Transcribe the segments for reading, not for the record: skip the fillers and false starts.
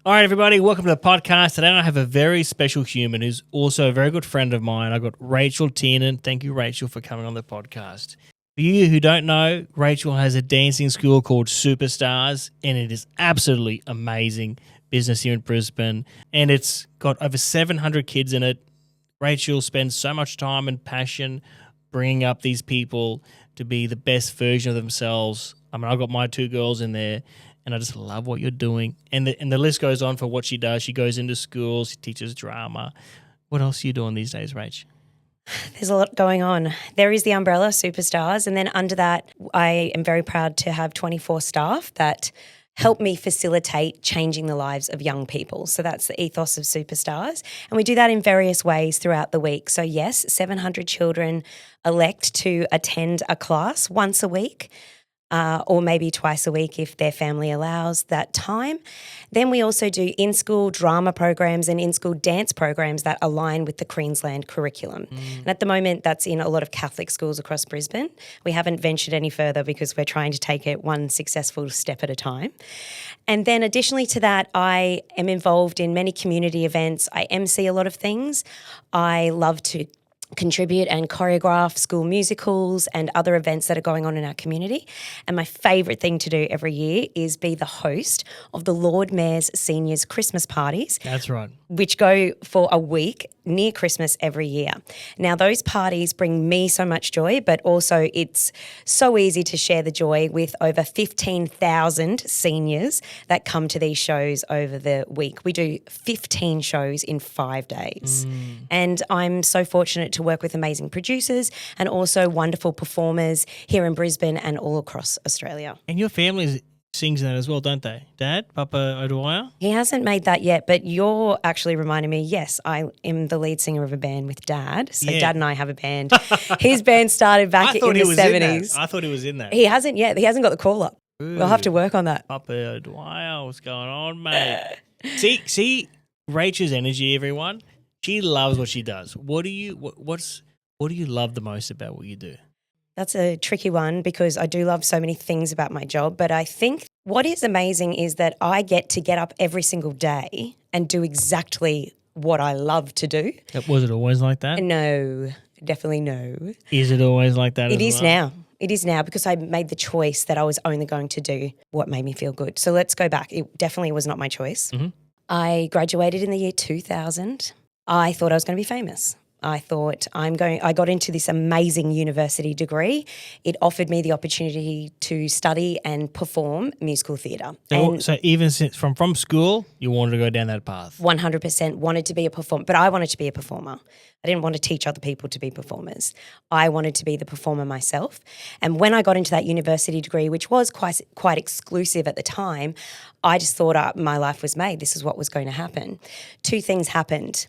All right, everybody, welcome to the podcast. Today I have a very special human who's also a very good friend of mine. I got Rachael Tiernan. Thank you, Rachael, for coming on the podcast. For you who don't know, Rachael has a dancing school called Superstars, and it is absolutely amazing business here in Brisbane, and it's got over 700 kids in it. Rachael spends so much time and passion bringing up these people to be the best version of themselves. I mean, I've got my two girls in there, and I just love what you're doing. And the list goes on for what she does. She goes into schools, she teaches drama. What else are you doing these days, Rach? There's a lot going on. There is the umbrella, Superstars, and then under that, I am very proud to have 24 staff that help me facilitate changing the lives of young people. So that's the ethos of Superstars. And we do that in various ways throughout the week. So yes, 700 children elect to attend a class once a week. Or maybe twice a week if their family allows that time. Then we also do in-school drama programs and in-school dance programs that align with the Queensland curriculum. And at the moment, that's in a lot of Catholic schools across Brisbane. We haven't ventured any further because we're trying to take it one successful step at a time. And then additionally to that, I am involved in many community events. I MC a lot of things. I love to contribute and choreograph school musicals and other events that are going on in our community. And my favourite thing to do every year is be the host of the Lord Mayor's Seniors Christmas parties. That's right. Which go for a week near Christmas every year. Now, those parties bring me so much joy, but also it's so easy to share the joy with over 15,000 seniors that come to these shows over the week. We do 15 shows in 5 days. And I'm so fortunate to work with amazing producers and also wonderful performers here in Brisbane and all across Australia. And your family sings in that as well, don't they? Dad, Papa O'Dwyer? He hasn't made that yet, but you're actually reminding me, yes, I am the lead singer of a band with Dad. So Dad and I have a band. His band started back in the 70s. I thought he was in that. He hasn't yet. He hasn't got the call up. Ooh. We'll have to work on that. Papa O'Dwyer, what's going on, mate? see Rachel's energy, everyone. She loves what she does. What do you love the most about what you do? That's a tricky one because I do love so many things about my job, but I think what is amazing is that I get up every single day and do exactly what I love to do. Was it always like that? No, definitely no. Is it always like that? It is now. It is now because I made the choice that I was only going to do what made me feel good. So let's go back. It definitely was not my choice. Mm-hmm. I graduated in the year 2000. I thought I was going to be famous. I thought I got into this amazing university degree. It offered me the opportunity to study and perform musical theatre. So even since from school, you wanted to go down that path? 100% wanted to be a performer, but I wanted to be a performer. I didn't want to teach other people to be performers. I wanted to be the performer myself. And when I got into that university degree, which was quite exclusive at the time, I just thought my life was made. This is what was going to happen. Two things happened.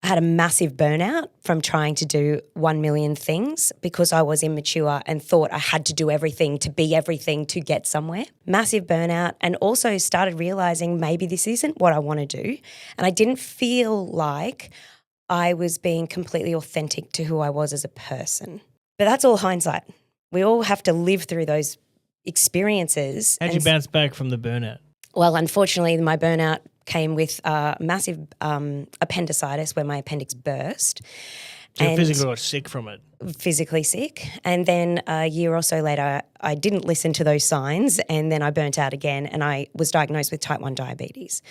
I had a massive burnout from trying to do 1 million things because I was immature and thought I had to do everything, to be everything, to get somewhere. Massive burnout, and also started realising maybe this isn't what I want to do. And I didn't feel like I was being completely authentic to who I was as a person. But that's all hindsight. We all have to live through those experiences. How'd you bounce back from the burnout? Well, unfortunately, my burnout came with massive appendicitis where my appendix burst. So you physically got sick from it? Physically sick. And then a year or so later, I didn't listen to those signs, and then I burnt out again, and I was diagnosed with type 1 diabetes.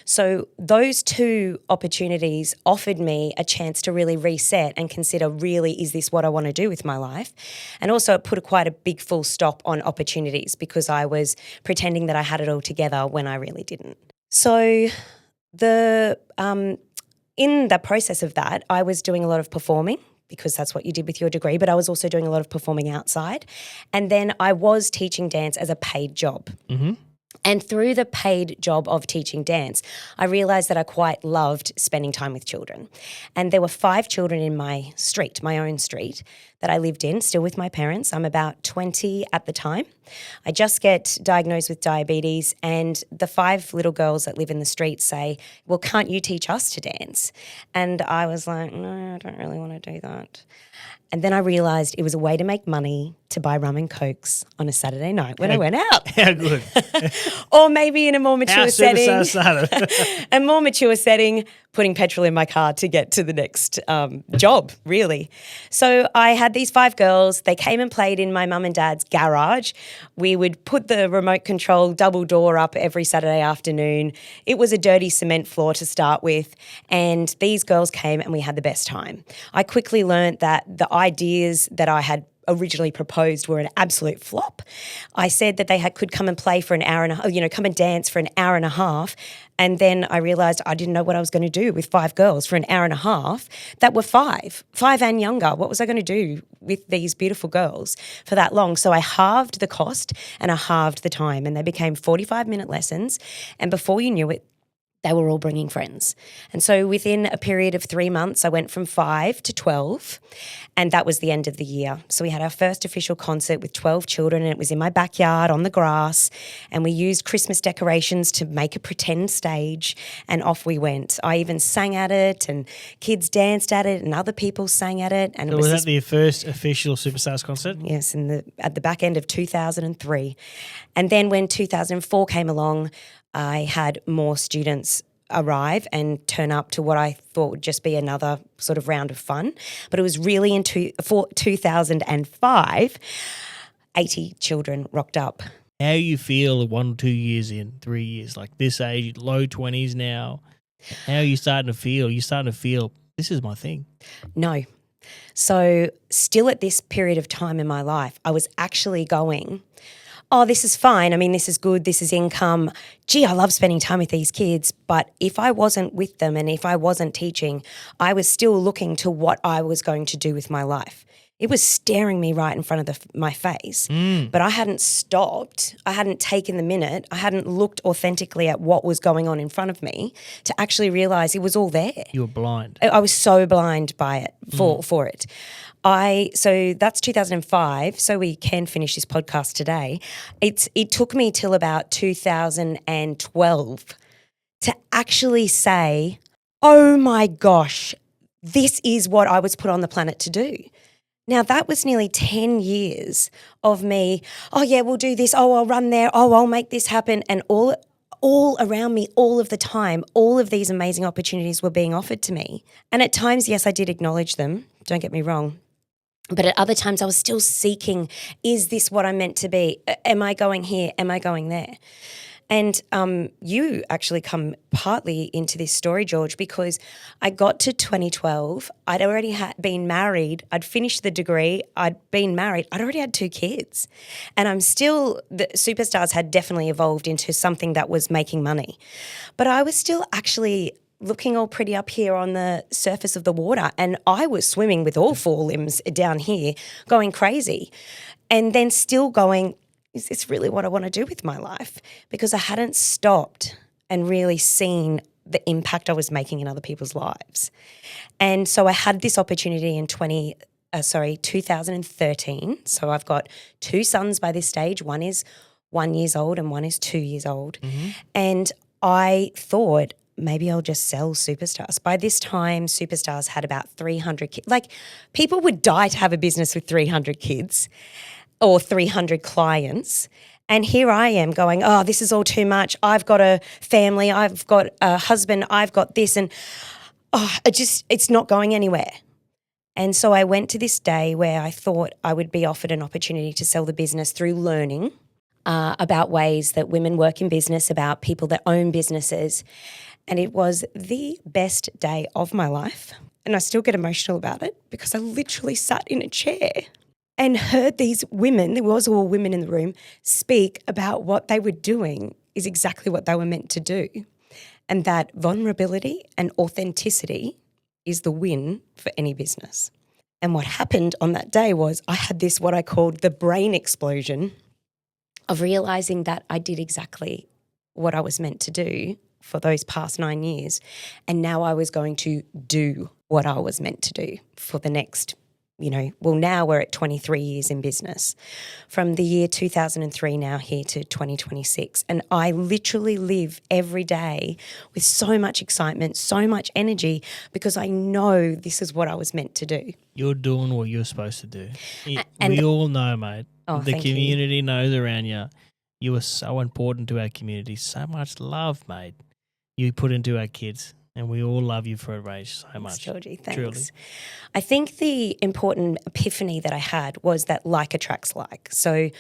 So those two opportunities offered me a chance to really reset and consider, really, is this what I want to do with my life? And also it put quite a big full stop on opportunities because I was pretending that I had it all together when I really didn't. So in the process of that, I was doing a lot of performing because that's what you did with your degree, but I was also doing a lot of performing outside. And then I was teaching dance as a paid job. Mm-hmm. And through the paid job of teaching dance, I realised that I quite loved spending time with children. And there were 5 children in my street, my own street, that I lived in, still with my parents. I'm about 20 at the time. I just get diagnosed with diabetes, and the 5 little girls that live in the street say, well, can't you teach us to dance? And I was like, no, I don't really want to do that. And then I realised it was a way to make money to buy rum and cokes on a Saturday night when I went out. How good. Or maybe in a more mature setting. Superstars started. A more mature setting, putting petrol in my car to get to the next job, really. So I had these 5 girls. They came and played in my mum and dad's garage. We would put the remote control double door up every Saturday afternoon. It was a dirty cement floor to start with. And these girls came and we had the best time. I quickly learned that the ideas that I had originally proposed were an absolute flop. I said that they could come and play for an hour and a half, come and dance for an hour and a half. And then I realised I didn't know what I was going to do with 5 girls for an hour and a half that were 5 and younger. What was I going to do with these beautiful girls for that long? So I halved the cost and I halved the time, and they became 45-minute lessons. And before you knew it, they were all bringing friends. And so within a period of 3 months, I went from 5 to 12, and that was the end of the year. So we had our first official concert with 12 children, and it was in my backyard on the grass, and we used Christmas decorations to make a pretend stage, and off we went. I even sang at it, and kids danced at it, and other people sang at it. And So was that the first official Superstars concert? Yes, at the back end of 2003. And then when 2004 came along, I had more students arrive and turn up to what I thought would just be another sort of round of fun. But it was really in 2005, 80 children rocked up. How you feel 1 or 2 years in, 3 years, like this age, low 20s now, how are you starting to feel? You starting to feel, this is my thing? No. So still at this period of time in my life, I was actually going, oh, this is fine. I mean, this is good. This is income. Gee, I love spending time with these kids. But if I wasn't with them and if I wasn't teaching, I was still looking to what I was going to do with my life. It was staring me right in front of my face. But I hadn't stopped. I hadn't taken the minute. I hadn't looked authentically at what was going on in front of me to actually realise it was all there. You were blind. I was so blind by it, for it. So that's 2005, so we can finish this podcast today. It took me till about 2012 to actually say, oh my gosh, this is what I was put on the planet to do. Now, that was nearly 10 years of me, oh yeah, we'll do this, oh, I'll run there, oh, I'll make this happen, and all around me, all of the time, all of these amazing opportunities were being offered to me. And at times, yes, I did acknowledge them, don't get me wrong. But at other times I was still seeking, is this what I'm meant to be? Am I going here? Am I going there? And you actually come partly into this story, George, because I got to 2012. I'd already been married. I'd finished the degree. I'd been married. I'd already had 2 kids. And the Superstars had definitely evolved into something that was making money. But I was still actually looking all pretty up here on the surface of the water, and I was swimming with all 4 limbs down here, going crazy, and then still going, is this really what I want to do with my life? Because I hadn't stopped and really seen the impact I was making in other people's lives. And so I had this opportunity in 2013. So I've got 2 sons by this stage. One is 1 year old and one is 2 years old. Mm-hmm. And I thought, maybe I'll just sell Superstars. By this time, Superstars had about 300 kids. Like, people would die to have a business with 300 kids or 300 clients. And here I am going, oh, this is all too much. I've got a family. I've got a husband. I've got this. And it's not going anywhere. And so I went to this day where I thought I would be offered an opportunity to sell the business through learning about ways that women work in business, about people that own businesses. And it was the best day of my life. And I still get emotional about it because I literally sat in a chair and heard these women, there was all women in the room, speak about what they were doing is exactly what they were meant to do. And that vulnerability and authenticity is the win for any business. And what happened on that day was I had this, what I called the brain explosion of realising that I did exactly what I was meant to do for those past 9 years. And now I was going to do what I was meant to do for the next, now we're at 23 years in business. From the year 2003 now here to 2026. And I literally live every day with so much excitement, so much energy, because I know this is what I was meant to do. You're doing what you're supposed to do. We all know, mate. Oh, the community knows around you. You are so important to our community. So much love, mate, you put into our kids. And we all love you for it, Rach, so Thanks, much. Georgie. Thanks. Truly. I think the important epiphany that I had was that like attracts like. So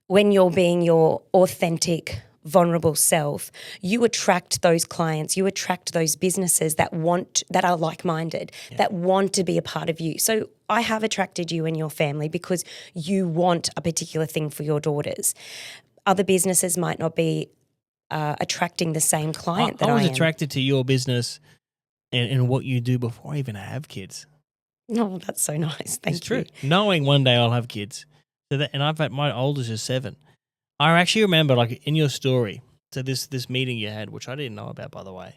when you're being your authentic, vulnerable self, you attract those clients, you attract those businesses that are like-minded, that want to be a part of you. So I have attracted you and your family because you want a particular thing for your daughters. Other businesses might not be attracting the same client that I am. I was attracted to your business and what you do before I even have kids. No, that's so nice. Thank you. It's true. Knowing one day I'll have kids. And I've had my oldest is 7. I actually remember, like, in your story, so this meeting you had, which I didn't know about, by the way,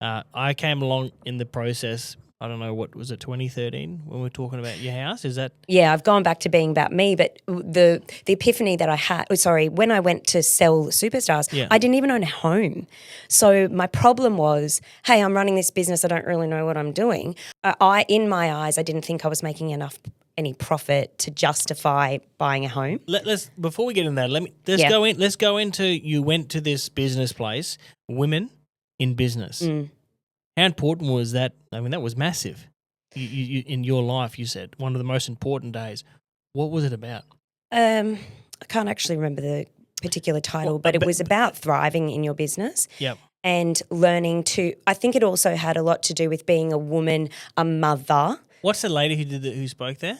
I came along in the process. I don't know, what was it, 2013, when we were talking about your house? Is that? Yeah, I've gone back to being about me, but the epiphany that I had, when I went to sell Superstars, I didn't even own a home. So my problem was, hey, I'm running this business, I don't really know what I'm doing. In my eyes, I didn't think I was making any profit to justify buying a home. Let's before we get into that, let's go into, you went to this business place, Women in Business. How important was that? I mean, that was massive. You in your life, you said, one of the most important days. What was it about? I can't actually remember the particular title, but it was about thriving in your business. Yep. And learning to, I think it also had a lot to do with being a woman, a mother. What's the lady who spoke there?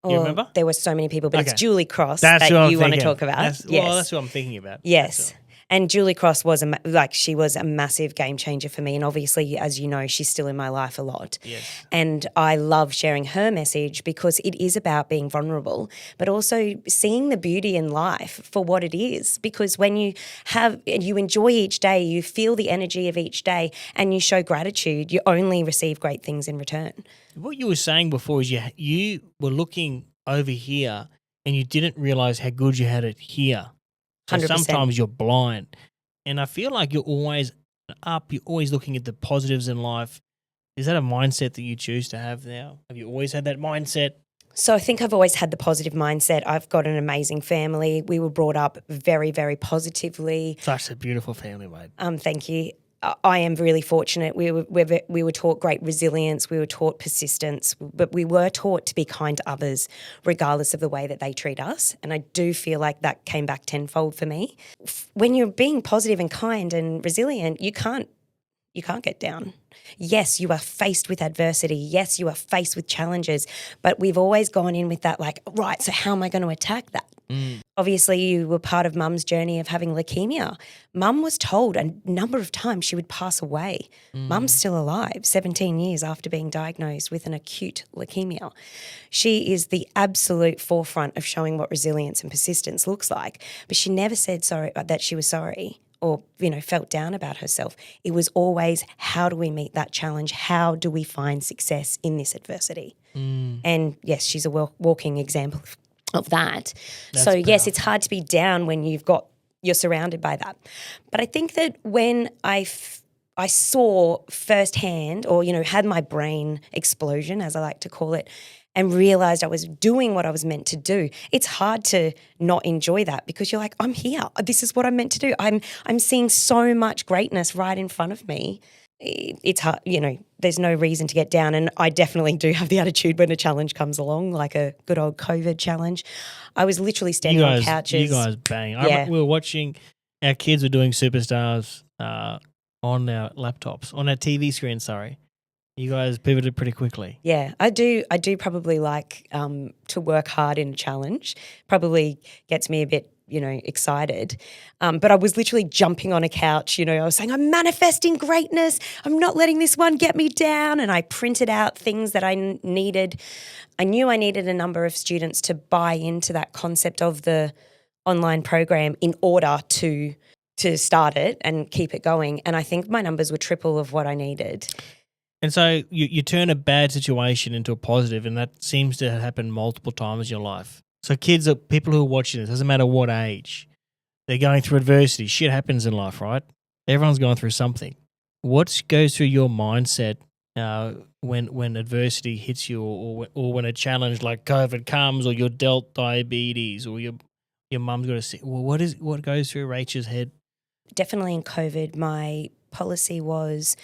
You remember? There were so many people, but it's Julie Cross that you want to talk about. That's what I'm thinking about. Yes. And Julie Cross was she was a massive game changer for me. And obviously, as you know, she's still in my life a lot. Yes. And I love sharing her message because it is about being vulnerable, but also seeing the beauty in life for what it is. Because when you enjoy each day, you feel the energy of each day and you show gratitude, you only receive great things in return. What you were saying before is you were looking over here and you didn't realize how good you had it here. So 100%. Sometimes you're blind. And I feel like you're always up, you're always looking at the positives in life. Is that a mindset that you choose to have now? Have you always had that mindset? So I think I've always had the positive mindset. I've got an amazing family. We were brought up very, very positively. Such a beautiful family, mate. Thank you. I am really fortunate. We were taught great resilience. We were taught persistence, but we were taught to be kind to others, regardless of the way that they treat us. And I do feel like that came back tenfold for me. When you're being positive and kind and resilient, you can't get down. Yes, you are faced with adversity. Yes, you are faced with challenges, but we've always gone in with that, like, right, so how am I going to attack that? Obviously, you were part of Mum's journey of having leukemia. Mum was told a number of times she would pass away. Mum's still alive 17 years after being diagnosed with an acute leukemia. She is the absolute forefront of showing what resilience and persistence looks like, but she never said sorry that she was sorry or, felt down about herself. It was always, how do we meet that challenge? How do we find success in this adversity? And yes, she's a walking example of that. So yes, it's hard to be down when you're surrounded by that. But I think that when I saw firsthand, or had my brain explosion, as I like to call it, and realized I was doing what I was meant to do, it's hard to not enjoy that because you're like, I'm here. This is what I'm meant to do. I'm seeing so much greatness right in front of me. It's hard, there's no reason to get down. And I definitely do have the attitude when a challenge comes along, like a good old COVID challenge. I was literally standing on couches. You guys bang. We were watching, our kids were doing Superstars on our laptops, on our TV screen, sorry. You guys pivoted pretty quickly. Yeah, I do probably like to work hard in a challenge. Probably gets me a bit excited. But I was literally jumping on a couch, I was saying, I'm manifesting greatness. I'm not letting this one get me down. And I printed out things that I needed. I knew I needed a number of students to buy into that concept of the online program in order to start it and keep it going. And I think my numbers were triple of what I needed. And so you turn a bad situation into a positive, and that seems to happen multiple times in your life. So kids, people who are watching this, doesn't matter what age, they're going through adversity. Shit happens in life, right? Everyone's going through something. What goes through your mindset when adversity hits you, or when a challenge like COVID comes, or you're dealt diabetes, or your mum's got to see. Well, what goes through Rachel's head? Definitely in COVID, my policy was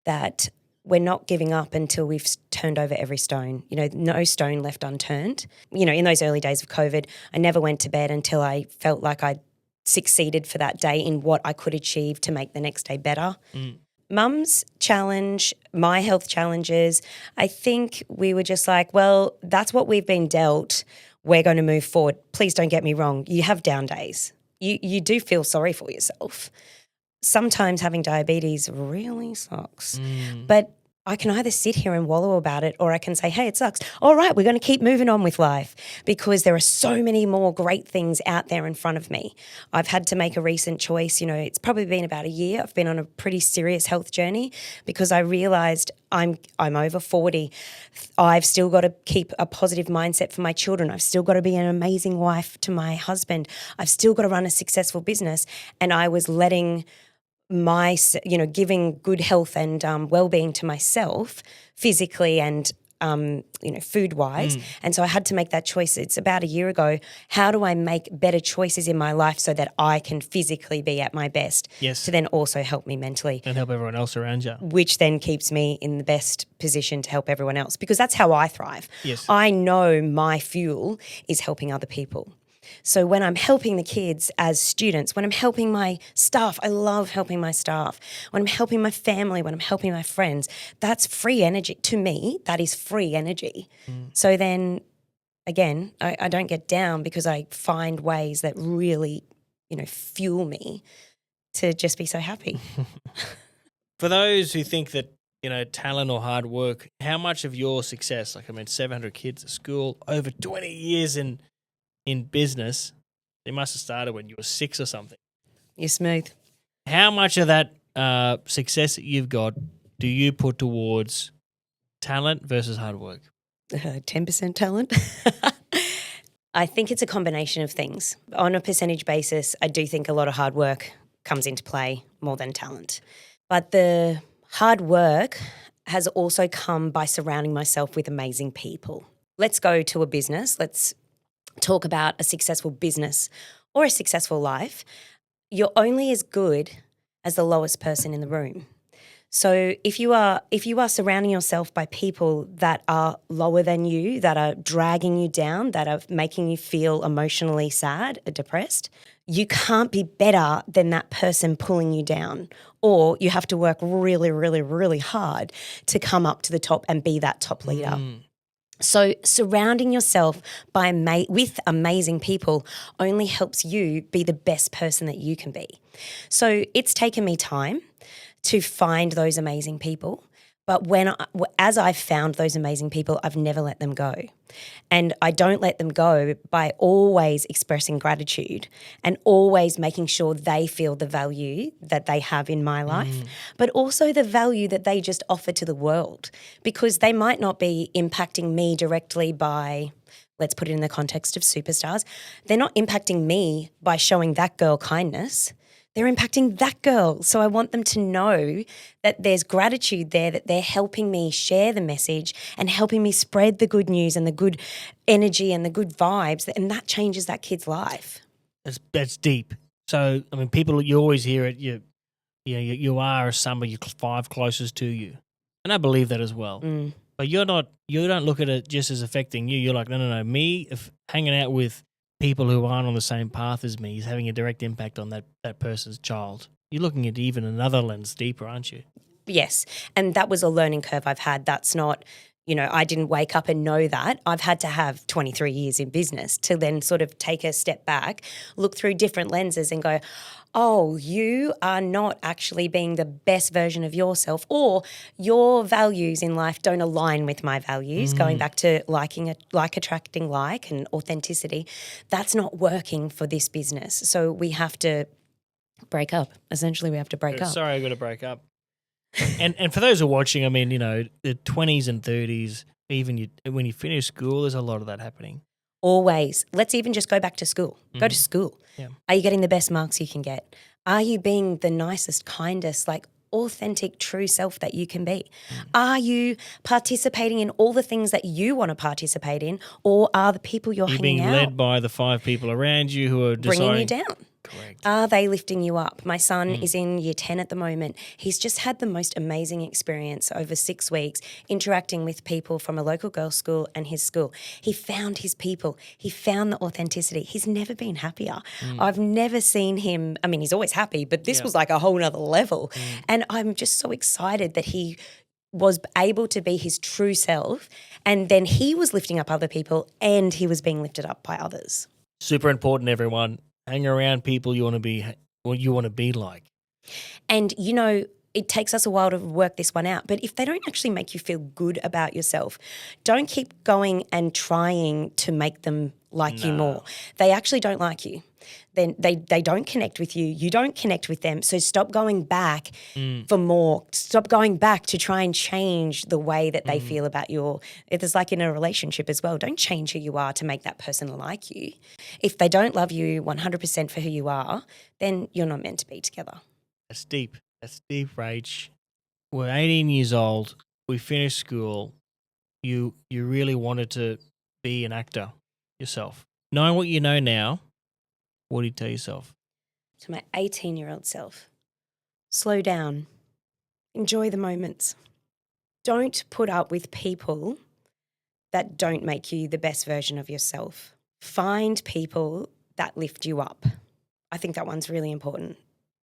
that we're not giving up until we've turned over every stone. No stone left unturned. In those early days of COVID, I never went to bed until I felt like I'd succeeded for that day in what I could achieve to make the next day better. Mum's challenge, my health challenges, I think we were just like, well, that's what we've been dealt. We're going to move forward. Please don't get me wrong. You have down days. You do feel sorry for yourself. Sometimes having diabetes really sucks. But I can either sit here and wallow about it, or I can say, hey, it sucks. All right, we're going to keep moving on with life, because there are so many more great things out there in front of me. I've had to make a recent choice. It's probably been about a year. I've been on a pretty serious health journey because I realised I'm over 40. I've still got to keep a positive mindset for my children. I've still got to be an amazing wife to my husband. I've still got to run a successful business. And I was letting giving good health and well-being to myself physically and, food-wise. And so I had to make that choice. It's about a year ago. How do I make better choices in my life so that I can physically be at my best? Yes. To then also help me mentally. And help everyone else around you. Which then keeps me in the best position to help everyone else, because that's how I thrive. Yes. I know my fuel is helping other people. So when I'm helping the kids as students, when I'm helping my staff, I love helping my staff. When I'm helping my family, when I'm helping my friends, that's free energy. To me, that is free energy. So then, again, I don't get down because I find ways that really, fuel me to just be so happy. For those who think that, talent or hard work, how much of your success, 700 kids at school, over 20 years in business, they must have started when you were 6 or something. You're smooth. How much of that success that you've got do you put towards talent versus hard work? 10% talent. I think it's a combination of things. On a percentage basis, I do think a lot of hard work comes into play more than talent. But the hard work has also come by surrounding myself with amazing people. Let's go to a business. Let's talk about a successful business or a successful life. You're only as good as the lowest person in the room. So if you are surrounding yourself by people that are lower than you, that are dragging you down, that are making you feel emotionally sad or depressed, you can't be better than that person pulling you down, or you have to work really, really, really hard to come up to the top and be that top leader. So surrounding yourself with amazing people only helps you be the best person that you can be. So it's taken me time to find those amazing people. But as I've found those amazing people, I've never let them go. And I don't let them go by always expressing gratitude and always making sure they feel the value that they have in my life, but also the value that they just offer to the world, because they might not be impacting me directly by, let's put it in the context of superstars, they're not impacting me by showing that girl kindness. They're impacting that girl. So I want them to know that there's gratitude there, that they're helping me share the message and helping me spread the good news and the good energy and the good vibes, and that changes that kid's life. That's deep. So, people, you always hear it, you are some of your 5 closest to you. And I believe that as well. But you don't look at it just as affecting you. You're like, no, me, if hanging out with people who aren't on the same path as me is having a direct impact on that person's child. You're looking at even another lens deeper, aren't you? Yes. And that was a learning curve I've had. That's not, I didn't wake up and know that. I've had to have 23 years in business to then sort of take a step back, look through different lenses and go, oh, you are not actually being the best version of yourself, or your values in life don't align with my values, going back to attracting like and authenticity. That's not working for this business. So we have to break up. Essentially, we have to break up. Sorry, I got to break up. And for those who are watching, the 20s and 30s, even when you finish school, there's a lot of that happening. Always. Let's even just go back to school. Go to school. Yeah. Are you getting the best marks you can get? Are you being the nicest, kindest? authentic, true self that you can be? Are you participating in all the things that you want to participate in, or are the people you're You're hanging being out led by the 5 people around you who are bringing you deciding. down? Correct. Are they lifting you up? My son is in year 10 at the moment. He's just had the most amazing experience over 6 weeks interacting with people from a local girls' school and his school. He found his people. He found the authenticity. He's never been happier. I've never seen him. I mean, he's always happy, but this was like a whole nother level. And I'm just so excited that he was able to be his true self, and then he was lifting up other people and he was being lifted up by others. Super important, everyone. Hang around people you want to be like. And, it takes us a while to work this one out. But if they don't actually make you feel good about yourself, don't keep going and trying to make them like you more. They actually don't like you. Then they don't connect with you. You don't connect with them. So stop going back for more. Stop going back to try and change the way that they feel about it's like in a relationship as well. Don't change who you are to make that person like you. If they don't love you 100% for who you are, then you're not meant to be together. That's deep. That's deep, Rach. We're 18 years old. We finished school. You really wanted to be an actor yourself. Knowing what you know now, what do you tell yourself? To my 18-year-old self, slow down. Enjoy the moments. Don't put up with people that don't make you the best version of yourself. Find people that lift you up. I think that one's really important.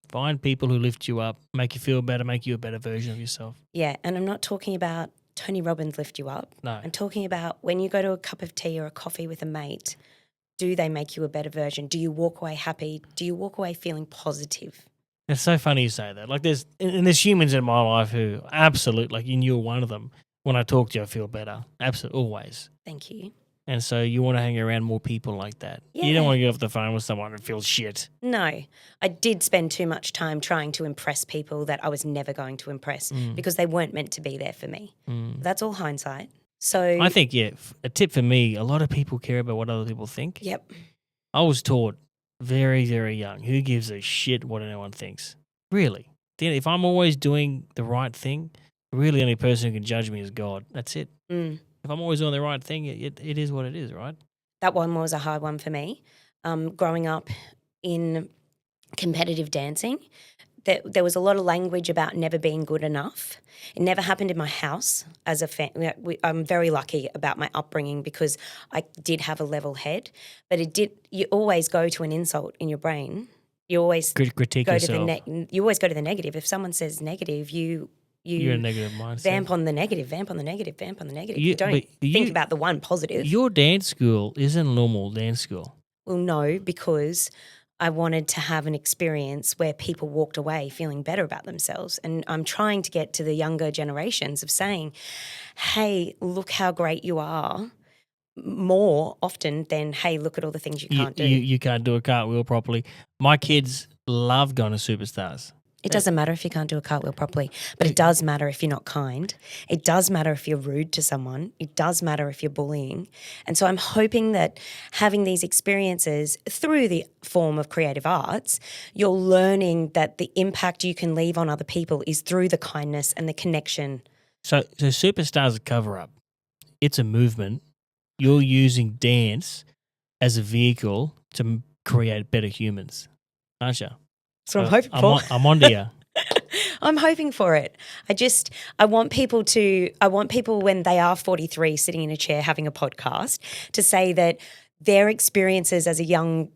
Find people who lift you up, make you feel better, make you a better version of yourself. Yeah, and I'm not talking about Tony Robbins lift you up. No. I'm talking about when you go to a cup of tea or a coffee with a mate, do they make you a better version? Do you walk away happy? Do you walk away feeling positive? It's so funny you say that. Like there's humans in my life who absolutely, like you're one of them. When I talk to you, I feel better. Absolutely, always. Thank you. And so you want to hang around more people like that. Yeah. You don't want to get off the phone with someone and feel shit. No, I did spend too much time trying to impress people that I was never going to impress because they weren't meant to be there for me. That's all hindsight. So I think, a tip for me, a lot of people care about what other people think. Yep. I was taught very, very young, who gives a shit what anyone thinks? Really? If I'm always doing the right thing, really the only person who can judge me is God. That's it. If I'm always doing the right thing, it is what it is, right? That one was a hard one for me. Growing up in competitive dancing, there was a lot of language about never being good enough. It never happened in my house as a family. I'm very lucky about my upbringing because I did have a level head, but you always go to an insult in your brain. You always critique go yourself. You always go to the negative. If someone says negative, you're a negative mindset. Vamp on the negative, vamp on the negative, vamp on the negative. You don't think about the one positive. Your dance school isn't a normal dance school. Well, no, because I wanted to have an experience where people walked away feeling better about themselves. And I'm trying to get to the younger generations of saying, hey, look how great you are, more often than, hey, look at all the things you can't do. You can't do a cartwheel properly. My kids love going to Superstars. It doesn't matter if you can't do a cartwheel properly, but it does matter if you're not kind. It does matter if you're rude to someone. It does matter if you're bullying. And so I'm hoping that having these experiences through the form of creative arts, you're learning that the impact you can leave on other people is through the kindness and the connection. So Superstars is a cover-up. It's a movement. You're using dance as a vehicle to create better humans, aren't you? That's what I'm hoping for. I'm on to you. I'm hoping for it. I want people when they are 43 sitting in a chair having a podcast to say that their experiences as a young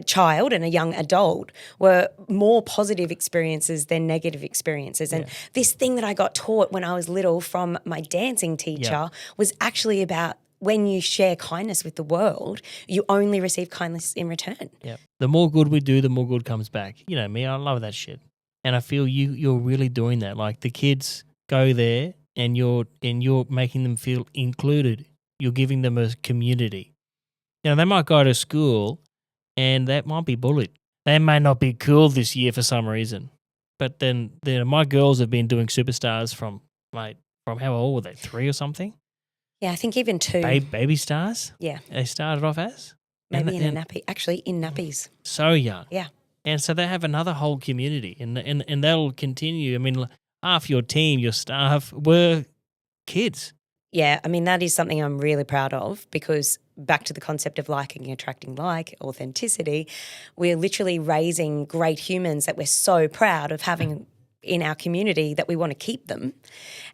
child and a young adult were more positive experiences than negative experiences. And this thing that I got taught when I was little from my dancing teacher was actually about when you share kindness with the world, you only receive kindness in return. Yeah. The more good we do, the more good comes back. You know me, I love that shit. And I feel you're really doing that. Like the kids go there and you're making them feel included. You're giving them a community. You know, they might go to school and they might be bullied. They may not be cool this year for some reason. But then my girls have been doing Superstars from how old were they? 3 or something? Yeah, I think even 2. Baby stars? Yeah. They started off as? Maybe in a nappy. Actually, in nappies. So young. Yeah. And so they have another whole community, and that'll continue. I mean, half your team, your staff were kids. Yeah, I mean, that is something I'm really proud of because back to the concept of liking and attracting like, authenticity, we're literally raising great humans that we're so proud of having in our community that we want to keep them.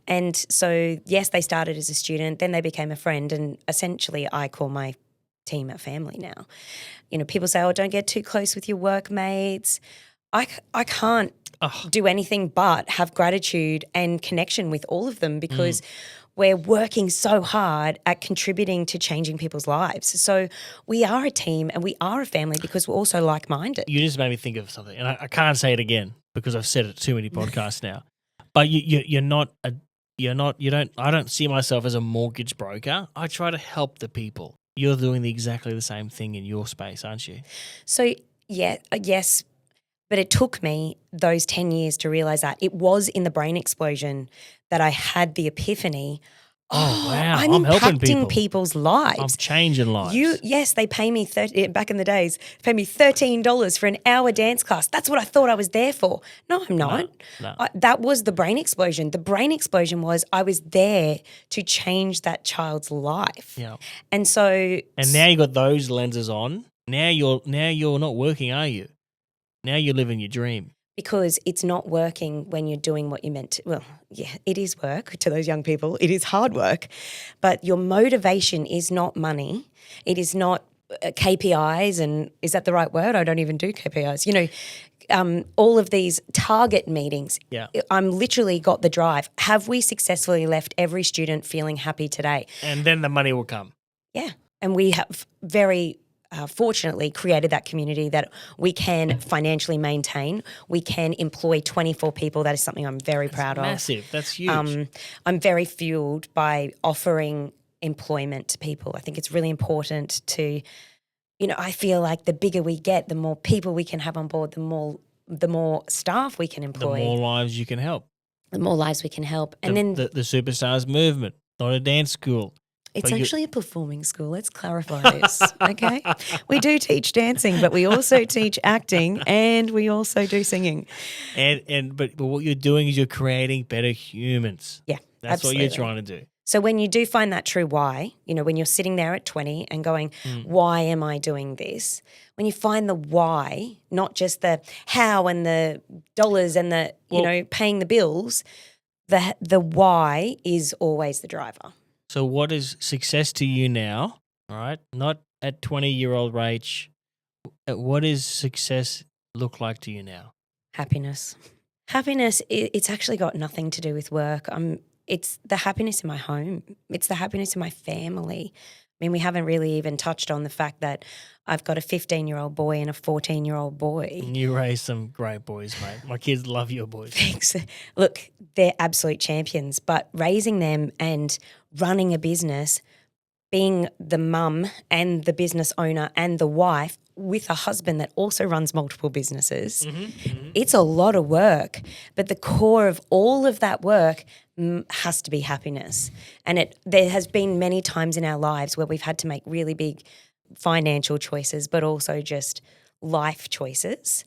And so, yes, they started as a student, then they became a friend, and essentially I call my team a family now. You know, people say, oh, don't get too close with your workmates. I can't do anything but have gratitude and connection with all of them because we're working so hard at contributing to changing people's lives. So we are a team and we are a family because we're also like-minded. You just made me think of something, and I can't say it again because I've said it too many podcasts now. But you're not I don't see myself as a mortgage broker. I try to help the people. You're doing exactly the same thing in your space, aren't you? So, yeah, yes, but it took me those 10 years to realize that. It was in the brain explosion that I had the epiphany. Oh, wow. I'm helping impacting people's lives. I'm changing lives. Yes, they pay me back in the days, pay me $13 for an hour dance class. That's what I thought I was there for. No, I'm not. No. That was the brain explosion. The brain explosion was I was there to change that child's life. Yeah. And so now you got those lenses on. Now you're not working, are you? Now you're living your dream. Because it's not working when you're doing what you meant to. Well, yeah, it is work to those young people. It is hard work. But your motivation is not money. It is not KPIs. And is that the right word? I don't even do KPIs. You know, all of these target meetings. Yeah. I'm literally got the drive. Have we successfully left every student feeling happy today? And then the money will come. Yeah. And we have very fortunately created that community that we can financially maintain. We can employ 24 people. That is something I'm very proud of. Massive. That's huge. I'm very fueled by offering employment to people. I think it's really important to, you know, I feel like the bigger we get, the more people we can have on board, the more staff we can employ. The more lives you can help. The more lives we can help. And then the Superstars movement, not a dance school. It's actually a performing school. Let's clarify this, okay? We do teach dancing, but we also teach acting and we also do singing. But what you're doing is you're creating better humans. Yeah, that's absolutely. what you're trying to do. So when you do find that true why, you know, when you're sitting there at 20 and going, why am I doing this? When you find the why, not just the how and the dollars and the, paying the bills, the why is always the driver. So what is success to you now, all right? Not at 20-year-old Rach. What does success look like to you now? Happiness. Happiness, it's actually got nothing to do with work. It's the happiness in my home. It's the happiness in my family. I mean, we haven't really even touched on the fact that I've got a 15-year-old boy and a 14-year-old boy. You raised some great boys, mate. My kids love your boys. Thanks. Look, they're absolute champions, but raising them and running a business, being the mum and the business owner and the wife with a husband that also runs multiple businesses, it's a lot of work. But the core of all of that work has to be happiness. And there has been many times in our lives where we've had to make really big financial choices, but also just life choices.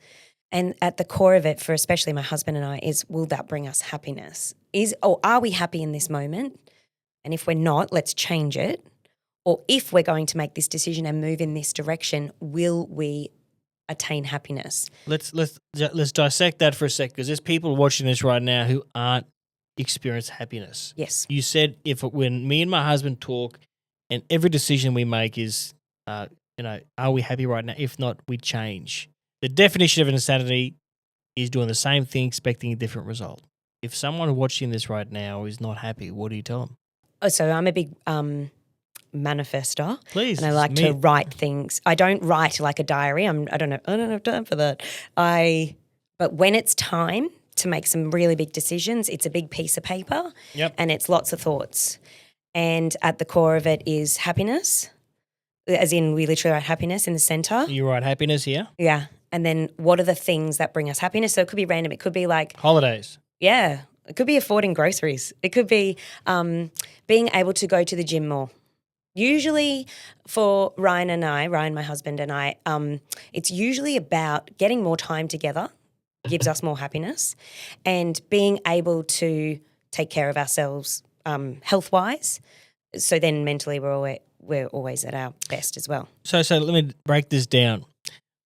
And at the core of it, for especially my husband and I, is will that bring us happiness? Are we happy in this moment? And if we're not, let's change it. Or if we're going to make this decision and move in this direction, will we attain happiness? Let's dissect that for a sec, because there's people watching this right now who aren't experience happiness. Yes. You said when me and my husband talk, and every decision we make is, are we happy right now? If not, we change. The definition of insanity is doing the same thing, expecting a different result. If someone watching this right now is not happy, what do you tell them? Oh, so I'm a big manifester. Please. And I like to write things. I don't write like a diary. I don't have time for that. But when it's time to make some really big decisions, it's a big piece of paper. Yep. And it's lots of thoughts. And at the core of it is happiness, as in we literally write happiness in the center. You write happiness here? Yeah. And then what are the things that bring us happiness? So it could be random. It could be like holidays. Yeah. It could be affording groceries. It could be being able to go to the gym more. Usually for Ryan, my husband and I, it's usually about getting more time together, gives us more happiness, and being able to take care of ourselves health-wise. So then mentally we're always at our best as well. So let me break this down.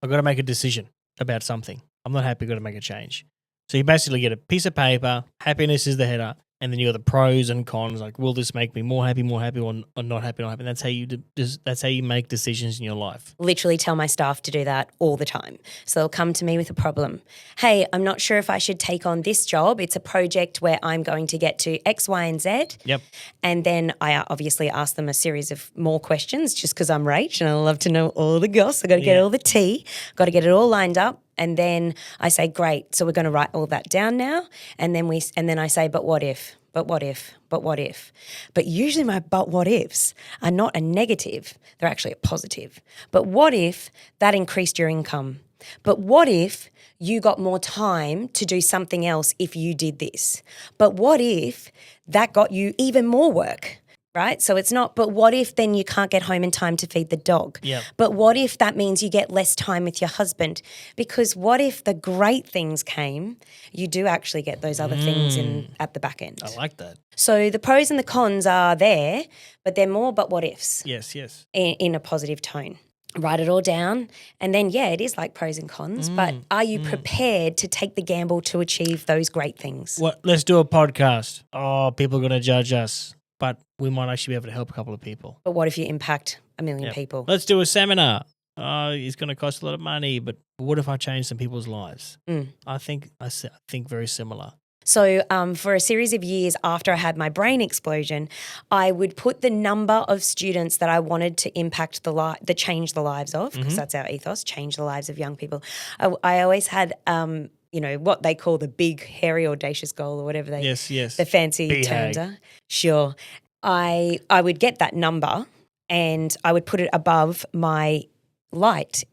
I've got to make a decision about something. I'm not happy, I've got to make a change. So you basically get a piece of paper, happiness is the header, and then you got the pros and cons, like will this make me more happy, or not happy, not happy. That's how you make decisions in your life. Literally tell my staff to do that all the time. So they'll come to me with a problem. Hey, I'm not sure if I should take on this job. It's a project where I'm going to get to X, Y, and Z. Yep. And then I obviously ask them a series of more questions just because I'm Rach and I love to know all the goss. I got to get all the tea, got to get it all lined up. And then I say, great, so we're going to write all that down now. And then I say, but what if? But what if? But what if? But usually my but what ifs are not a negative. They're actually a positive. But what if that increased your income? But what if you got more time to do something else if you did this? But what if that got you even more work? Right? So it's not, but what if then you can't get home in time to feed the dog? Yep. But what if that means you get less time with your husband? Because what if the great things came, you do actually get those other things at the back end. I like that. So the pros and the cons are there, but they're more but what ifs. Yes. In a positive tone. Write it all down. And then, it is like pros and cons, but are you prepared to take the gamble to achieve those great things? Let's do a podcast. Oh, people are going to judge us. But we might actually be able to help a couple of people. But what if you impact a million people? Let's do a seminar. It's going to cost a lot of money, but what if I change some people's lives? I think very similar. So for a series of years after I had my brain explosion, I would put the number of students that I wanted to impact change the lives of, because that's our ethos, change the lives of young people. I always had what they call the big, hairy, audacious goal or whatever the fancy terms are. Sure. I would get that number and I would put it above my light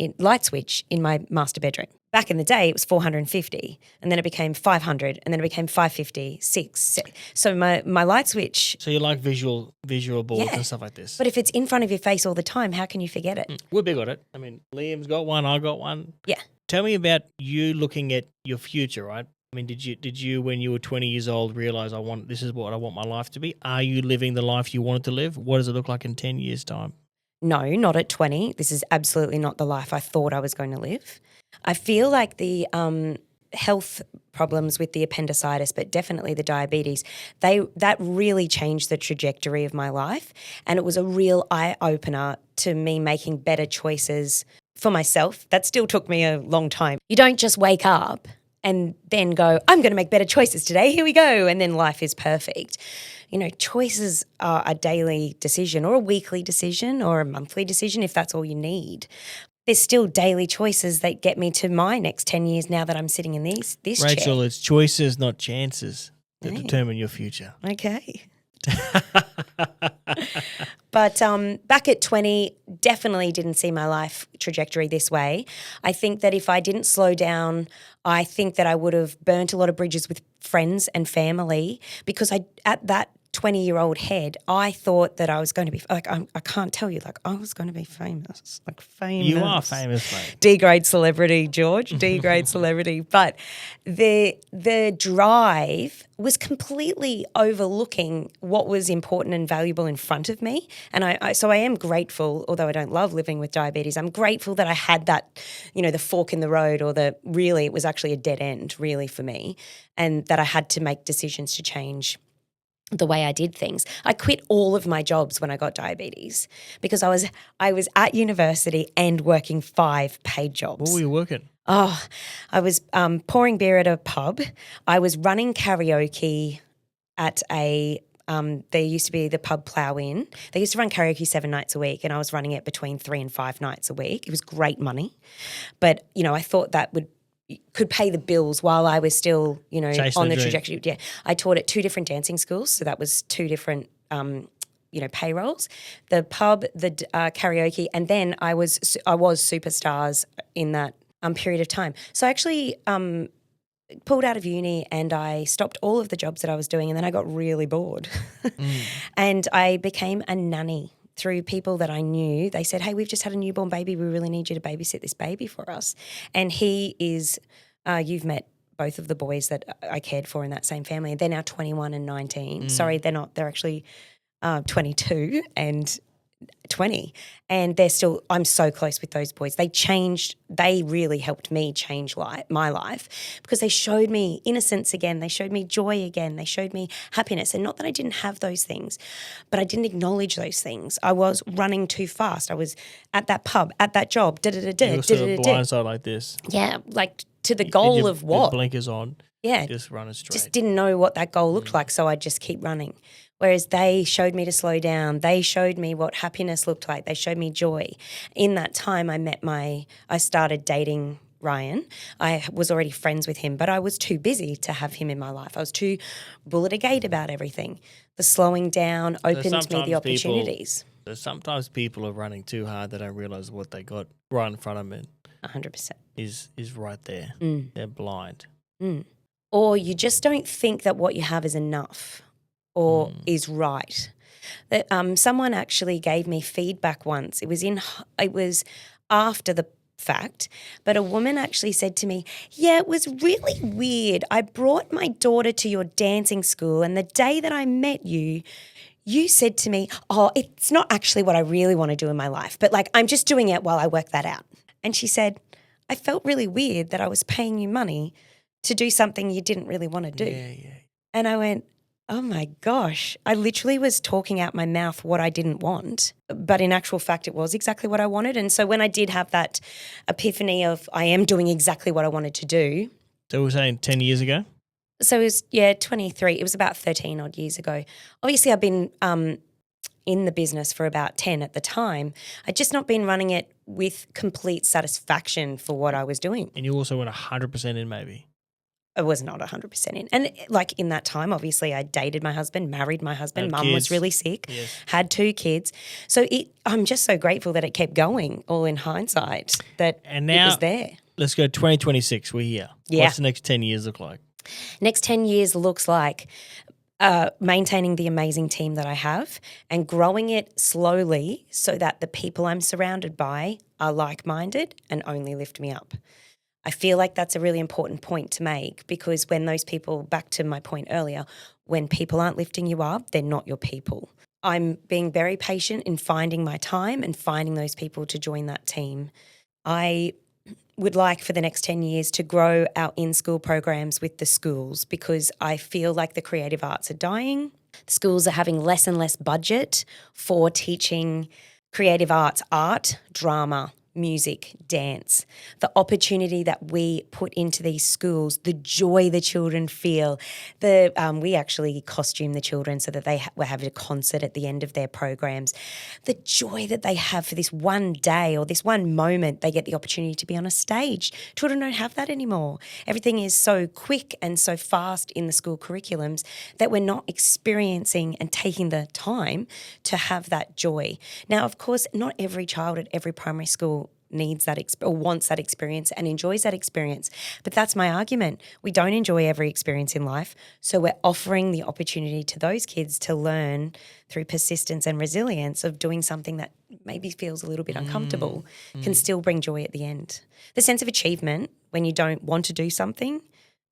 switch in my master bedroom. Back in the day, it was 450 and then it became 500 and then it became 550, 6. So my light switch. So you like visual boards and stuff like this. But if it's in front of your face all the time, how can you forget it? We're big on it. I mean, Liam's got one, I got one. Yeah. Tell me about you looking at your future, right? I mean, did you when you were 20 years old realize this is what I want my life to be? Are you living the life you wanted to live? What does it look like in 10 years' time? No, not at 20. This is absolutely not the life I thought I was going to live. I feel like the health problems with the appendicitis, but definitely the diabetes, that really changed the trajectory of my life. And it was a real eye-opener to me making better choices for myself. That still took me a long time. You don't just wake up and then go, I'm going to make better choices today. Here we go. And then life is perfect. Choices are a daily decision or a weekly decision or a monthly decision if that's all you need. There's still daily choices that get me to my next 10 years now that I'm sitting in this Rachael, chair. It's choices, not chances that determine your future. Okay. But back at 20, definitely didn't see my life trajectory this way. I think that if I didn't slow down, I think that I would have burnt a lot of bridges with friends and family because at that 20-year-old head, I thought that I was going to be I can't tell you, I was going to be famous, famous. You are famous, mate. D-grade celebrity, George, D-grade celebrity. But the drive was completely overlooking what was important and valuable in front of me. And so I am grateful, although I don't love living with diabetes, I'm grateful that I had that, the fork in the road really it was actually a dead end really for me, and that I had to make decisions to change the way I did things. I quit all of my jobs when I got diabetes because I was at university and working 5 paid jobs. What were you working? Oh, I was pouring beer at a pub. I was running karaoke at there used to be the pub Plough Inn. They used to run karaoke 7 nights a week and I was running it between 3 and 5 nights a week. It was great money. But, I thought that could pay the bills while I was still, on the trajectory. Yeah. I taught at 2 different dancing schools. So that was 2 different, payrolls. The pub, the karaoke, and then I was superstars in that period of time. So I actually pulled out of uni and I stopped all of the jobs that I was doing and then I got really bored. And I became a nanny through people that I knew. They said, hey, we've just had a newborn baby. We really need you to babysit this baby for us. And he is, you've met both of the boys that I cared for in that same family. They're now 21 and 19. Sorry, they're not. They're actually 22 and 20. And I'm so close with those boys. They really helped me change my life because they showed me innocence again. They showed me joy again. They showed me happiness. And not that I didn't have those things, but I didn't acknowledge those things. I was running too fast. I was at that pub, at that job, You were sort of blindside like this. Yeah, like to the goal of what? Your blinkers on. Yeah. Just running straight. Just didn't know what that goal looked like, so I'd just keep running. Whereas they showed me to slow down. They showed me what happiness looked like. They showed me joy. In that time, I started dating Ryan. I was already friends with him, but I was too busy to have him in my life. I was too bull at a gate about everything. The slowing down opened me the opportunities. Sometimes people are running too hard. They don't realise what they got right in front of them 100%. is right there. They're blind. Or you just don't think that what you have is enough or is right. That someone actually gave me feedback once. It was after the fact, but a woman actually said to me, yeah, it was really weird. I brought my daughter to your dancing school, and the day that I met you, you said to me, oh, it's not actually what I really want to do in my life, but like I'm just doing it while I work that out. And she said, I felt really weird that I was paying you money to do something you didn't really want to do. Yeah. And I went, oh my gosh, I literally was talking out my mouth what I didn't want, but in actual fact it was exactly what I wanted. And so when I did have that epiphany of I am doing exactly what I wanted to do. So we're saying 10 years ago? So it was, 23. It was about 13 odd years ago. Obviously I've been in the business for about 10 at the time. I'd just not been running it with complete satisfaction for what I was doing. And you also went 100% in maybe? I was not 100% in. And like in that time, obviously I dated my husband, married my husband, mum was really sick, had 2 kids. So I'm just so grateful that it kept going, all in hindsight, that and now, it was there. Let's go 2026, we're here. Yeah. What's the next 10 years look like? Next 10 years looks like maintaining the amazing team that I have and growing it slowly so that the people I'm surrounded by are like-minded and only lift me up. I feel like that's a really important point to make because when those people, back to my point earlier, when people aren't lifting you up, they're not your people. I'm being very patient in finding my time and finding those people to join that team. I would like for the next 10 years to grow our in-school programs with the schools because I feel like the creative arts are dying. The schools are having less and less budget for teaching creative arts, art, drama, music, dance, the opportunity that we put into these schools, the joy the children feel. We actually costume the children so that they have a concert at the end of their programs. The joy that they have for this one day or this one moment, they get the opportunity to be on a stage. Children don't have that anymore. Everything is so quick and so fast in the school curriculums that we're not experiencing and taking the time to have that joy. Now, of course, not every child at every primary school needs that or wants that experience and enjoys that experience. But that's my argument. We don't enjoy every experience in life. So we're offering the opportunity to those kids to learn through persistence and resilience of doing something that maybe feels a little bit uncomfortable, can still bring joy at the end. The sense of achievement when you don't want to do something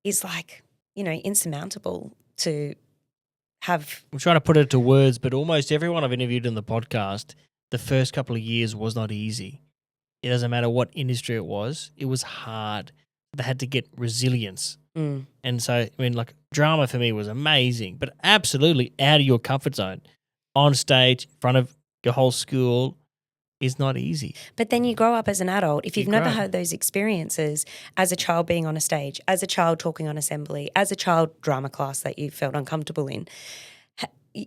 is like, insurmountable to have. I'm trying to put it to words, but almost everyone I've interviewed in the podcast, the first couple of years was not easy. It doesn't matter what industry it was hard. They had to get resilience. And so, drama for me was amazing, but absolutely out of your comfort zone. On stage, in front of your whole school is not easy. But then you grow up as an adult. If you've never had those experiences as a child being on a stage, as a child talking on assembly, as a child drama class that you felt uncomfortable in,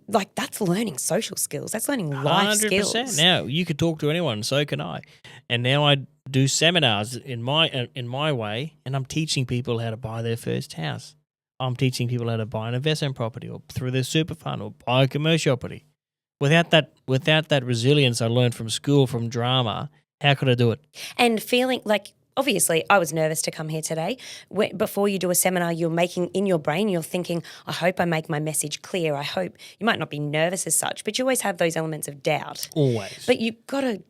like that's learning social skills. That's learning life 100%. Skills. Now you could talk to anyone, so can I. And now I do seminars in my way, and I'm teaching people how to buy their first house. I'm teaching people how to buy an investment property or through their super fund or buy a commercial property. Without that resilience I learned from school, from drama, how could I do it? And feeling like obviously I was nervous to come here today. Before you do a seminar, you're making in your brain, you're thinking, I hope I make my message clear. I hope you might not be nervous as such, but you always have those elements of doubt. Always. But you've got to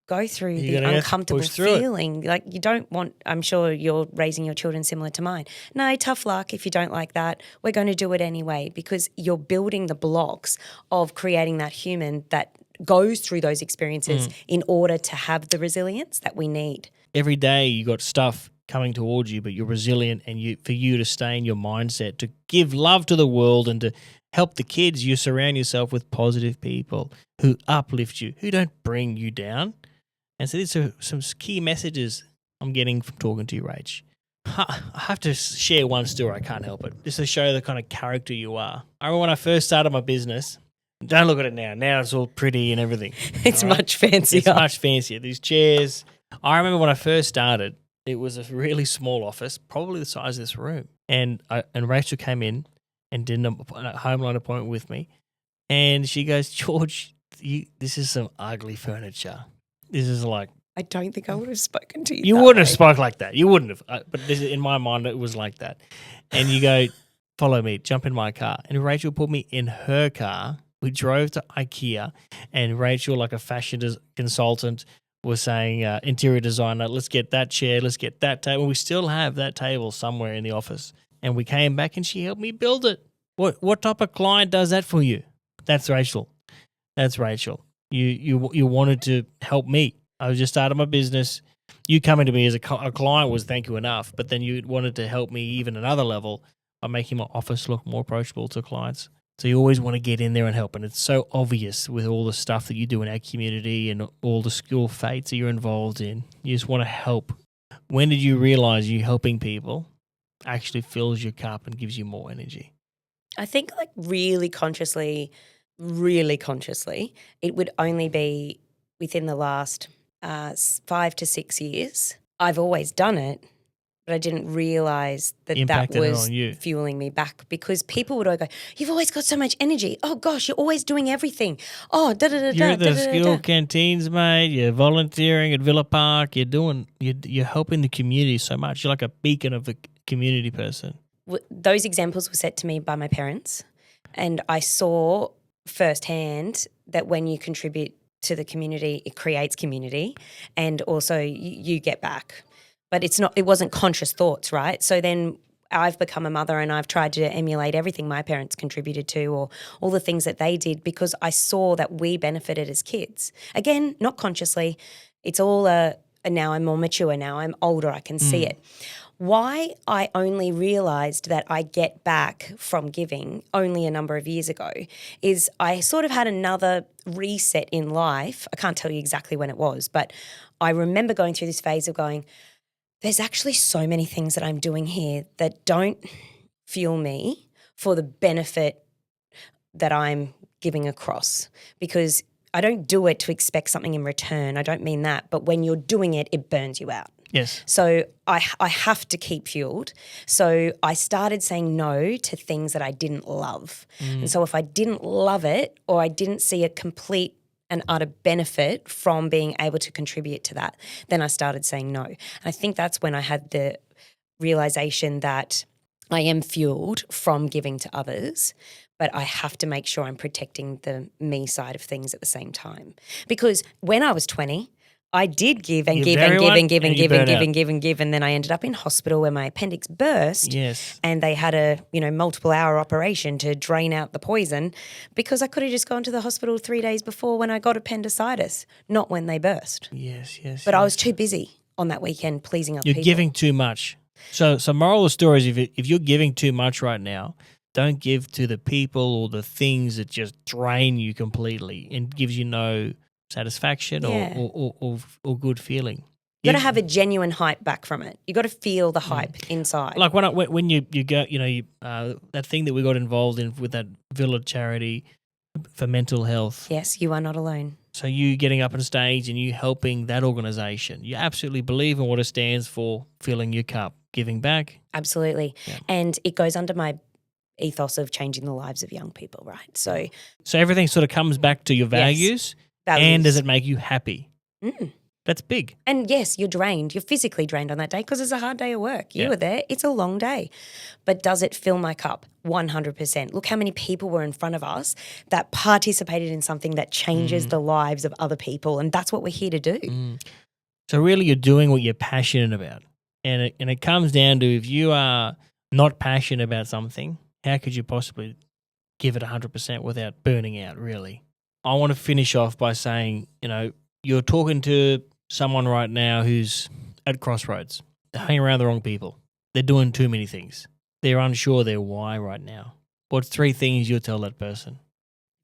go through You're the gonna have to uncomfortable push through it. feeling. Like you don't want, I'm sure you're raising your children similar to mine. No, tough luck if you don't like that. We're going to do it anyway because you're building the blocks of creating that human that goes through those experiences in order to have the resilience that we need. Every day you got stuff coming towards you, but you're resilient, and for you to stay in your mindset, to give love to the world and to help the kids, you surround yourself with positive people who uplift you, who don't bring you down. And so these are some key messages I'm getting from talking to you, Rach. I have to share one story. I can't help it. Just to show the kind of character you are. I remember when I first started my business, don't look at it now. Now it's all pretty and everything. It's much fancier. It's much fancier. These chairs. I remember when I first started, it was a really small office, probably the size of this room. And Rachel came in and did a home line appointment with me. And she goes, George, this is some ugly furniture. This is like, I don't think I would have spoken to you. You wouldn't have spoke like that. You wouldn't have. But in my mind, it was like that. And you go, follow me, jump in my car. And Rachel put me in her car. We drove to IKEA, and Rachel, like a fashion consultant, was saying, interior designer, let's get that chair, let's get that table. We still have that table somewhere in the office. And we came back, and she helped me build it. What type of client does that for you? That's Rachel. That's Rachel. You wanted to help me. I was just starting my business. You coming to me as a client was thank you enough, but then you wanted to help me even another level by making my office look more approachable to clients. So you always want to get in there and help, and it's so obvious with all the stuff that you do in our community and all the school fates that you're involved in. You just want to help. When did you realize you helping people actually fills your cup and gives you more energy? I think like really consciously, it would only be within the last 5 to 6 years. I've always done it, but I didn't realise that Impacted that it was on you. fueling me back because people would all go, you've always got so much energy. Oh, gosh, you're always doing everything. Oh, da-da-da-da. You're at the da-da-da-da. school canteens, mate. You're volunteering at Villa Park. You're helping the community so much. You're like a beacon of the community person. Those examples were set to me by my parents, and I saw firsthand that when you contribute to the community, it creates community, and also you get back. But it wasn't conscious thoughts, right? So then I've become a mother and I've tried to emulate everything my parents contributed to or all the things that they did because I saw that we benefited as kids. Again, not consciously. It's all now I'm more mature, now I'm older, I can see it. Why I only realised that I get back from giving only a number of years ago is I sort of had another reset in life. I can't tell you exactly when it was, but I remember going through this phase of going, there's actually so many things that I'm doing here that don't fuel me for the benefit that I'm giving across because I don't do it to expect something in return. I don't mean that, but when you're doing it, it burns you out. Yes. So I have to keep fueled. So I started saying no to things that I didn't love. And so if I didn't love it or I didn't see a complete and utter benefit from being able to contribute to that, then I started saying no. And I think that's when I had the realization that I am fueled from giving to others, but I have to make sure I'm protecting the me side of things at the same time. Because when I was 20, I did give and give and give and give and give and give and give and give, and then I ended up in hospital where my appendix burst. Yes. And they had a multiple hour operation to drain out the poison because I could have just gone to the hospital 3 days before when I got appendicitis, not when they burst. Yes. But I was too busy on that weekend pleasing other You're people. giving too much. So moral of the story is if you're giving too much right now, don't give to the people or the things that just drain you completely and gives you no satisfaction or good feeling. You got to have a genuine hype back from it. You got to feel the hype inside. Like when you go, that thing that we got involved in with that Villa charity for mental health. Yes, you are not alone. So you getting up on stage and you helping that organisation. You absolutely believe in what it stands for, filling your cup, giving back. Absolutely. Yeah. And it goes under my ethos of changing the lives of young people, right? So everything sort of comes back to your values. Values. And does it make you happy? That's big. And yes, you're drained. You're physically drained on that day because it's a hard day of work. You Yeah. were there. It's a long day. But does it fill my cup? 100%. Look how many people were in front of us that participated in something that changes the lives of other people. And that's what we're here to do. So really you're doing what you're passionate about. And it comes down to if you are not passionate about something, how could you possibly give it 100% without burning out, really? I want to finish off by saying, you're talking to someone right now who's at crossroads. They're hanging around the wrong people. They're doing too many things. They're unsure of their why right now. What's 3 things you'll tell that person?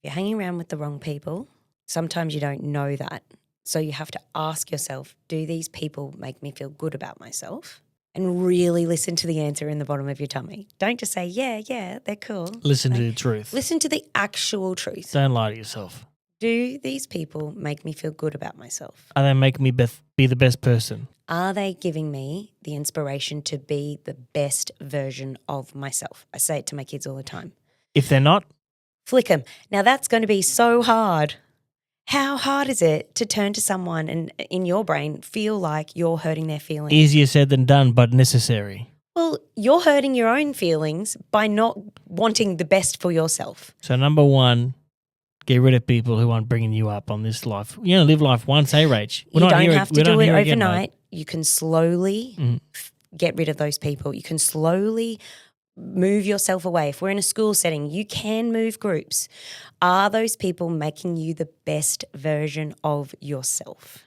You're hanging around with the wrong people. Sometimes you don't know that. So you have to ask yourself, do these people make me feel good about myself? And really listen to the answer in the bottom of your tummy. Don't just say, yeah, they're cool. Listen to the truth. Listen to the actual truth. Don't lie to yourself. Do these people make me feel good about myself? Are they making me be the best person? Are they giving me the inspiration to be the best version of myself? I say it to my kids all the time. If they're not, flick them. Now that's going to be so hard. How hard is it to turn to someone and in your brain feel like you're hurting their feelings? easier said than done, but necessary. Well, you're hurting your own feelings by not wanting the best for yourself. So number 1, get rid of people who aren't bringing you up on this life. You only live life once, hey, Rach? You don't have to do it overnight. You can slowly get rid of those people. You can slowly move yourself away. If we're in a school setting, you can move groups. Are those people making you the best version of yourself?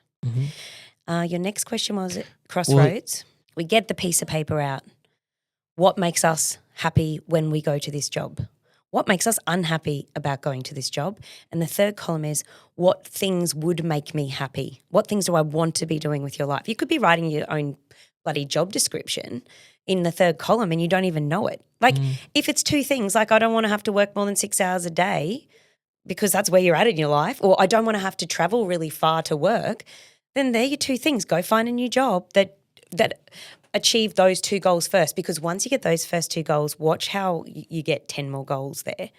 Your next question was crossroads. We get the piece of paper out. What makes us happy when we go to this job? What makes us unhappy about going to this job? And the third column is what things would make me happy? What things do I want to be doing with your life? You could be writing your own bloody job description in the third column and you don't even know it. Like if it's 2 things, like I don't want to have to work more than 6 hours a day because that's where you're at in your life, or I don't want to have to travel really far to work, then they're your 2 things. Go find a new job that achieve those 2 goals first, because once you get those first 2 goals, watch how you get 10 more goals there.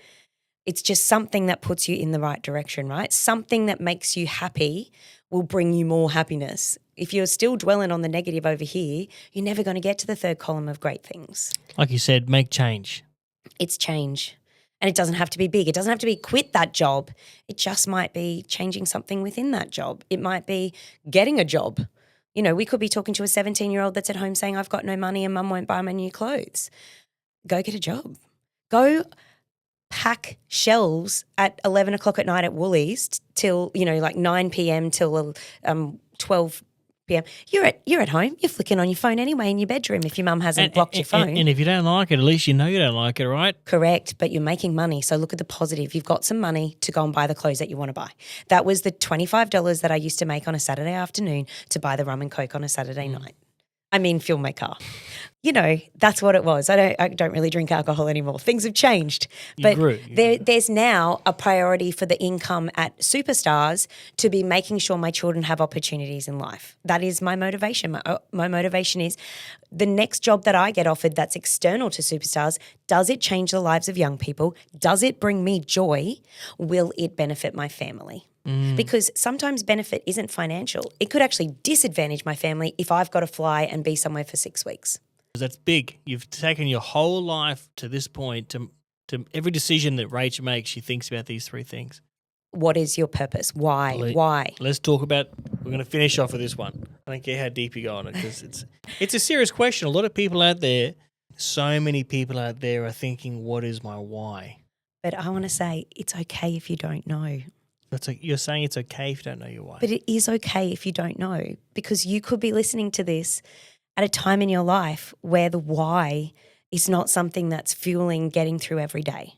It's just something that puts you in the right direction, right? Something that makes you happy will bring you more happiness. If you're still dwelling on the negative over here, you're never going to get to the third column of great things. Like you said, make change. It's change. And it doesn't have to be big. It doesn't have to be quit that job. It just might be changing something within that job. It might be getting a job. We could be talking to a 17-year-old that's at home saying, I've got no money and mum won't buy my new clothes. Go get a job. Go pack shelves at 11 o'clock at night at Woolies till, like 9 p.m. till 12 p.m. You're at home. You're flicking on your phone anyway in your bedroom if your mum hasn't blocked your phone. And if you don't like it, at least you know you don't like it, right? Correct, but you're making money. So look at the positive. You've got some money to go and buy the clothes that you want to buy. That was the $25 that I used to make on a Saturday afternoon to buy the rum and Coke on a Saturday night. Fuel my car. That's what it was. I don't really drink alcohol anymore. Things have changed. But there's now a priority for the income at Superstars to be making sure my children have opportunities in life. That is my motivation. My motivation is the next job that I get offered that's external to Superstars, does it change the lives of young people? Does it bring me joy? Will it benefit my family? Because sometimes benefit isn't financial. It could actually disadvantage my family if I've got to fly and be somewhere for 6 weeks. That's big. You've taken your whole life to this point to every decision that Rach makes, she thinks about these 3 things. What is your purpose? Why? Why? Let's talk about, we're going to finish off with this one. I don't care how deep you go on it because it's a serious question. A lot of people out there, so many people out there are thinking, what is my why? But I want to say it's okay if you don't know. You're saying it's okay if you don't know your why. But it is okay if you don't know, because you could be listening to this at a time in your life where the why is not something that's fueling getting through every day.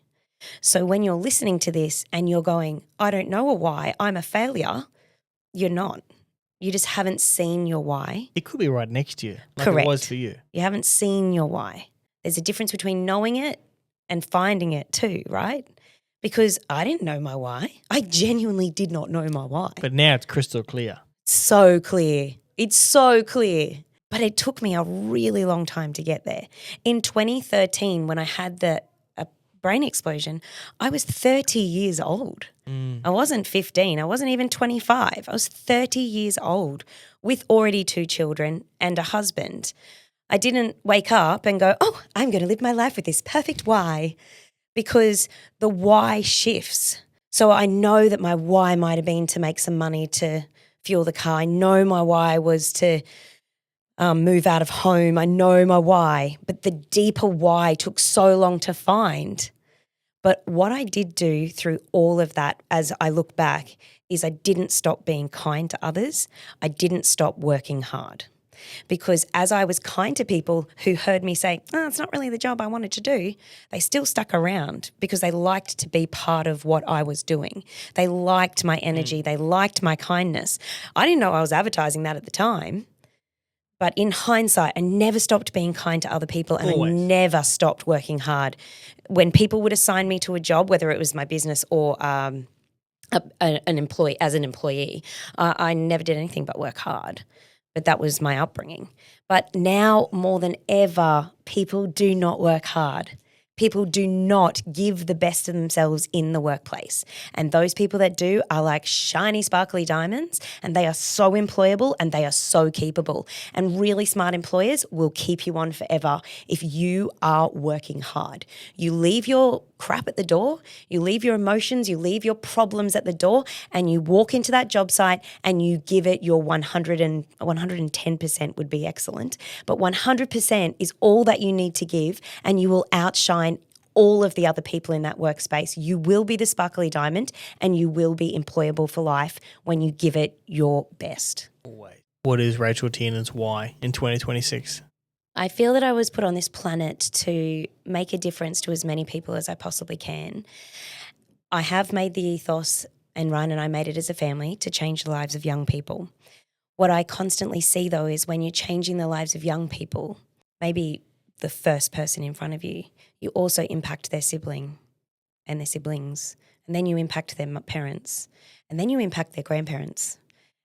So when you're listening to this and you're going, I don't know a why, I'm a failure, you're not. You just haven't seen your why. It could be right next to you, like Correct. It was for you. You haven't seen your why. There's a difference between knowing it and finding it too, right? Because I didn't know my why. I genuinely did not know my why. But now it's crystal clear. So clear. It's so clear. But it took me a really long time to get there. In 2013, when I had brain explosion, I was 30 years old. I wasn't 15. I wasn't even 25. I was 30 years old with already 2 children and a husband. I didn't wake up and go, oh, I'm going to live my life with this perfect why, because the why shifts. So I know that my why might have been to make some money to fuel the car. I know my why was to move out of home. I know my why, but the deeper why took so long to find. But what I did do through all of that as I look back is I didn't stop being kind to others. I didn't stop working hard. Because as I was kind to people who heard me say, oh, it's not really the job I wanted to do, they still stuck around because they liked to be part of what I was doing. They liked my energy. They liked my kindness. I didn't know I was advertising that at the time. But in hindsight, I never stopped being kind to other people and Always. I never stopped working hard. When people would assign me to a job, whether it was my business or an employee, I never did anything but work hard. But that was my upbringing. But now more than ever, people do not work hard. People do not give the best of themselves in the workplace. And those people that do are like shiny, sparkly diamonds, and they are so employable and they are so keepable. And really smart employers will keep you on forever if you are working hard. You leave your crap at the door, you leave your emotions, you leave your problems at the door, and you walk into that job site and you give it your 110% would be excellent. But 100% is all that you need to give, and you will outshine all of the other people in that workspace. You will be the sparkly diamond and you will be employable for life when you give it your best. Always. What is Rachael Tiernan's why in 2026? I feel that I was put on this planet to make a difference to as many people as I possibly can. I have made the ethos, and Ryan and I made it as a family, to change the lives of young people. What I constantly see, though, is when you're changing the lives of young people, maybe the first person in front of you, you also impact their sibling and their siblings, and then you impact their parents, and then you impact their grandparents,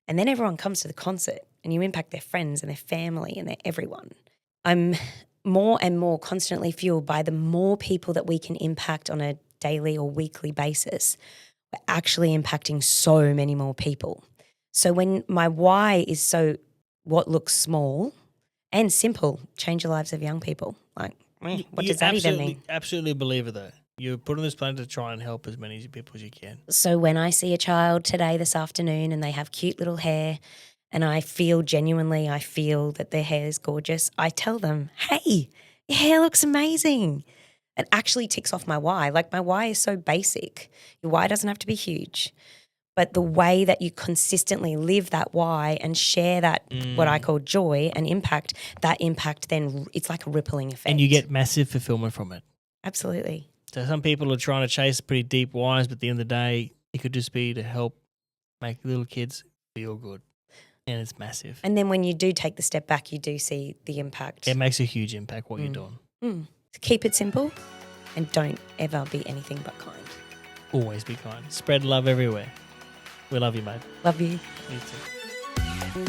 and then everyone comes to the concert and you impact their friends and their family and their everyone. I'm more and more constantly fueled by the more people that we can impact on a daily or weekly basis, we're actually impacting so many more people. So when my why is so what looks small and simple, change the lives of young people, like, what does that even mean? Absolutely believe it, though. You're put on this planet to try and help as many people as you can. So when I see a child this afternoon, and they have cute little hair, and I feel that their hair is gorgeous, I tell them, hey, your hair looks amazing. It actually ticks off my why. Like, my why is so basic. Your why doesn't have to be huge. But the way that you consistently live that why and share that, what I call joy and impact, that impact then it's like a rippling effect. And you get massive fulfillment from it. Absolutely. So some people are trying to chase pretty deep whys, but at the end of the day, it could just be to help make little kids feel good. And it's massive. And then when you do take the step back, you do see the impact. It makes a huge impact what you're doing. So keep it simple and don't ever be anything but kind. Always be kind. Spread love everywhere. We love you, mate. Love you. You too.